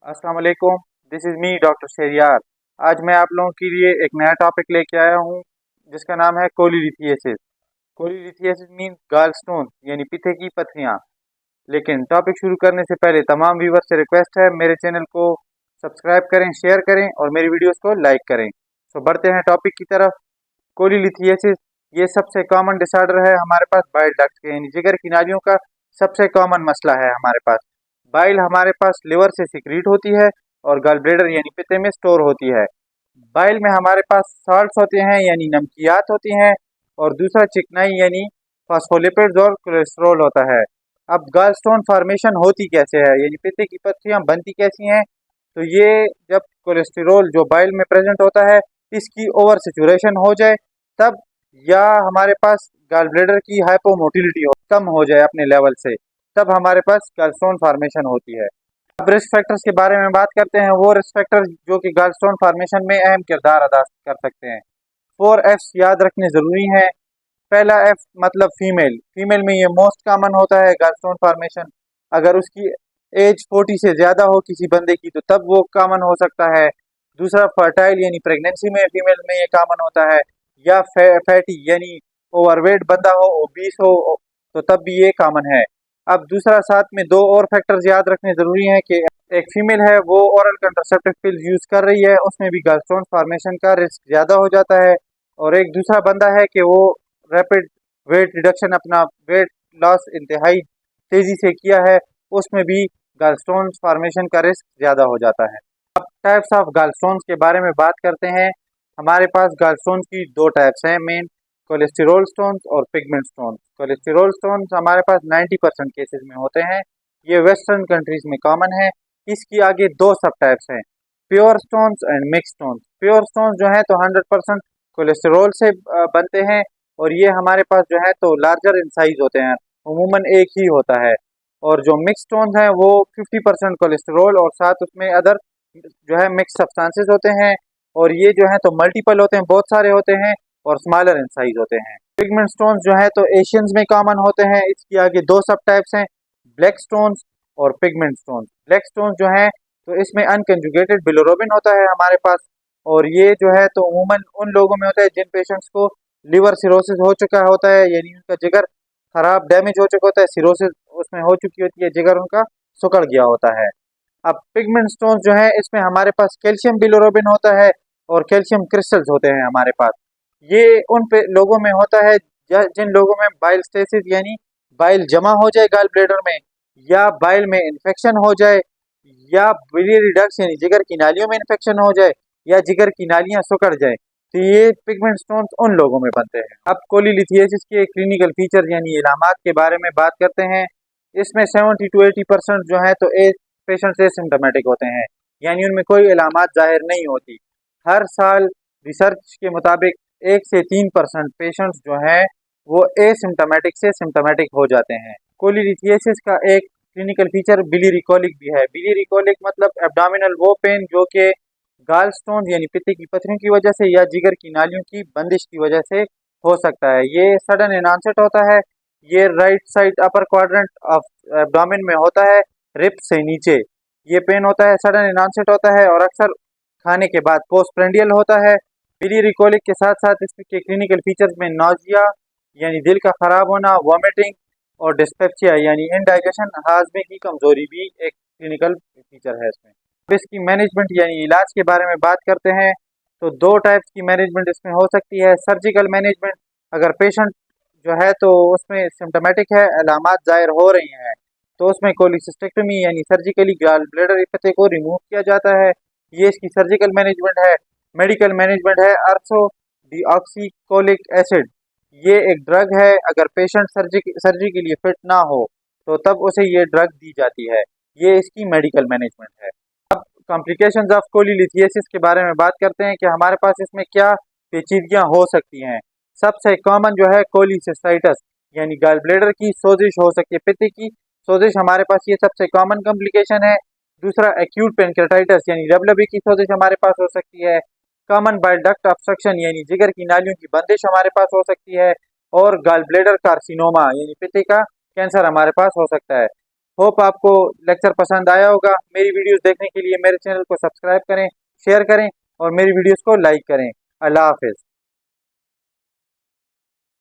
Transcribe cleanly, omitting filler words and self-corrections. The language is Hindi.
अस्सलाम वालेकुम। This is me doctor Sheriyar. आज मैं आप लोगों के लिए एक नया टॉपिक लेके आया हूँ जिसका नाम है कोलीलिथिएसिस। कोलीलिथिएसिस मीन गाल स्टोन यानी पित्ते की पथरियाँ। लेकिन टॉपिक शुरू करने से पहले तमाम व्यूवर से रिक्वेस्ट है मेरे चैनल को सब्सक्राइब करें, शेयर करें और मेरी वीडियोस को लाइक करें। तो बढ़ते हैं टॉपिक की तरफ। कोलीलिथिएसिस ये सबसे कॉमन डिसऑर्डर है हमारे पास बाइल डक्ट के यानी जिगर की नालियों का सबसे कॉमन मसला है हमारे पास। बाइल हमारे पास लिवर से सिक्रीट होती है और गॉल ब्लैडर यानी पित्ते में स्टोर होती है। बाइल में हमारे पास सॉल्ट्स होते हैं यानी नमकियात होती हैं और दूसरा चिकनाई यानी फॉस्फोलिपिड्स और कोलेस्ट्रॉल होता है। अब गॉल स्टोन फॉर्मेशन होती कैसे है यानी पित्ते की पत्तियां बनती कैसी हैं, तो ये जब कोलेस्ट्रॉल जो बाइल में प्रेजेंट होता है इसकी ओवर सेचुरेशन हो जाए तब, या हमारे पास गॉल ब्लैडर की हाइपोमोटिलिटी हो कम हो जाए अपने लेवल से, तब हमारे पास गॉलस्टोन फॉर्मेशन होती है। अब रिस्क फैक्टर्स के बारे में बात करते हैं, वो रिस्क फैक्टर जो कि गॉलस्टोन फॉर्मेशन में अहम किरदार अदा कर सकते हैं। 4 F's याद रखने ज़रूरी हैं। पहला F मतलब फीमेल। फीमेल में ये मोस्ट कॉमन होता है गॉलस्टोन फॉर्मेशन। अगर उसकी एज 40 से ज़्यादा हो किसी बंदे की तो तब वो कॉमन हो सकता है। दूसरा फर्टाइल यानी प्रेगनेंसी में फीमेल में ये कॉमन होता है, या फैटी यानी ओवरवेट बंदा हो, ओबीस हो, तो तब भी ये कॉमन है। अब दूसरा साथ में दो और फैक्टर्स याद रखने ज़रूरी हैं कि एक फीमेल है वो ओरल कंट्रासेप्टिव पिल्स यूज़ कर रही है, उसमें भी गॉलस्टोन फॉर्मेशन का रिस्क ज़्यादा हो जाता है। और एक दूसरा बंदा है कि वो रैपिड वेट रिडक्शन, अपना वेट लॉस इंतहाई तेज़ी से किया है, उसमें भी गॉलस्टोन फॉर्मेशन का रिस्क ज़्यादा हो जाता है। अब टाइप्स ऑफ गॉलस्टोन्स के बारे में बात करते हैं। हमारे पास गॉलस्टोन्स की दो टाइप्स हैं मेन, कोलेस्टेरोल स्टोन्स और पिगमेंट स्टोन्स। कोलेस्टेरोल स्टोन्स हमारे पास 90% केसेस में होते हैं, ये वेस्टर्न कंट्रीज में कॉमन है। इसकी आगे दो सब टाइप्स हैं, pure stones and mix stones. Pure stones जो है तो 100% कोलेस्टेरोल से बनते हैं और ये हमारे पास जो है तो लार्जर इन साइज होते हैं, उमूमन एक ही होता है। और जो मिक्स स्टोन्स हैं वो 50% कोलेस्टेरोल और साथ उसमें अदर जो है मिक्स सब्सटेंसेस होते हैं, और ये जो है तो मल्टीपल होते हैं, बहुत सारे होते हैं और स्मॉलर इन साइज होते हैं। पिगमेंट स्टोन्स जो है तो एशियंस में कॉमन होते हैं। इसकी आगे दो सब टाइप्स हैं, ब्लैक स्टोन्स और पिगमेंट स्टोन्स। ब्लैक स्टोन्स जो है तो इसमें अनकंजुगेटेड बिलोरोबिन होता है हमारे पास, और ये जो है तो अमूमन उन लोगों में होता है जिन पेशेंट्स को लिवर सिरोसिस हो चुका होता है, यानी उनका जिगर खराब डैमेज हो चुका होता है, सिरोसिस उसमें हो चुकी होती है, जिगर उनका सिकुड़ गया होता है। अब पिगमेंट स्टोन्स जो है इसमें हमारे पास कैल्शियम बिलोरोबिन होता है और कैल्शियम क्रिस्टल्स होते हैं हमारे पास। ये उन पे लोगों में होता है जिन लोगों में बाइल स्टेसिस यानी बाइल जमा हो जाए गॉल ब्लैडर में, या बाइल में इन्फेक्शन हो जाए, या बिलियरी डक्ट्स यानी जिगर की नालियों में इन्फेक्शन हो जाए, या जिगर की नालियां सिकुड़ जाए, तो ये पिगमेंट स्टोन्स उन लोगों में बनते हैं। अब कोलीलिथिएसिस के क्लिनिकल फीचर यानी इलामात के बारे में बात करते हैं। इसमें 70 to 80% जो है तो पेशेंट एसिम्टोमेटिक होते हैं, यानी उनमें कोई इलामात जाहिर नहीं होती। हर साल रिसर्च के मुताबिक 1 से 3% पेशेंट्स जो हैं वो एसिम्टोमेटिक से सिम्टोमेटिक हो जाते हैं। कोलीलिथिएसिस का एक क्लिनिकल फीचर बिलियरी कोलिक भी है। बिलियरी कोलिक मतलब एब्डोमिनल वो पेन जो कि गाल स्टोन यानी पित्ते की पत्थरियों की वजह से या जिगर की नालियों की बंदिश की वजह से हो सकता है। ये सडन इन ऑनसेट होता है, ये right side upper quadrant of abdomen में होता है, रिप से नीचे। ये पेन होता है, सडन इन ऑनसेट होता है और अक्सर खाने के बाद पोस्टप्रेंडियल होता है। बिलियरी कोलिक के साथ साथ इसके क्लिनिकल फीचर्स में नोजिया यानी दिल का खराब होना, वॉमिटिंग और डिस्पेप्सिया यानी इनडाइजेशन हाजमे की कमजोरी भी एक क्लिनिकल फीचर है इसमें। अब इसकी मैनेजमेंट यानी इलाज के बारे में बात करते हैं, तो दो टाइप्स की मैनेजमेंट इसमें हो सकती है। सर्जिकल मैनेजमेंट, अगर पेशेंट जो है तो उसमें सिम्टोमेटिक है, अलामात जाहिर हो रही हैं, तो उसमें कोलिसिस्टेक्टमी यानी सर्जिकली गॉल ब्लैडर पत्ते को रिमूव किया जाता है। ये इसकी सर्जिकल मैनेजमेंट है। मेडिकल मैनेजमेंट है अर्थो डीऑक्सीकोलिक एसिड। ये एक ड्रग है, अगर पेशेंट सर्जरी के लिए फिट ना हो तो तब उसे ये ड्रग दी जाती है। ये इसकी मेडिकल मैनेजमेंट है। अब कॉम्प्लिकेशंस ऑफ कोलीलिथिएसिस के बारे में बात करते हैं कि हमारे पास इसमें क्या पेचीदगियां हो सकती हैं। सबसे कॉमन जो है कोलिसिस्टाइटिस यानी गॉल ब्लैडर की सोजिश हो सकती है, पित्त की सोजिश हमारे पास ये सबसे कॉमन कॉम्प्लिकेशन है। दूसरा एक्यूट पेनक्रेटाइटिस यानी लबलबे की सोजिश हमारे पास हो सकती है। कॉमन बाइल डक्ट ऑब्स्ट्रक्शन यानी जिगर की नालियों की बंदिश हमारे पास हो सकती है। और गॉल ब्लैडर कार्सिनोमा यानी पित्त का कैंसर हमारे पास हो सकता है। होप आपको लेक्चर पसंद आया होगा। मेरी वीडियोस देखने के लिए मेरे चैनल को सब्सक्राइब करें, शेयर करें और मेरी वीडियोस को लाइक करें। अल्लाह हाफिज़।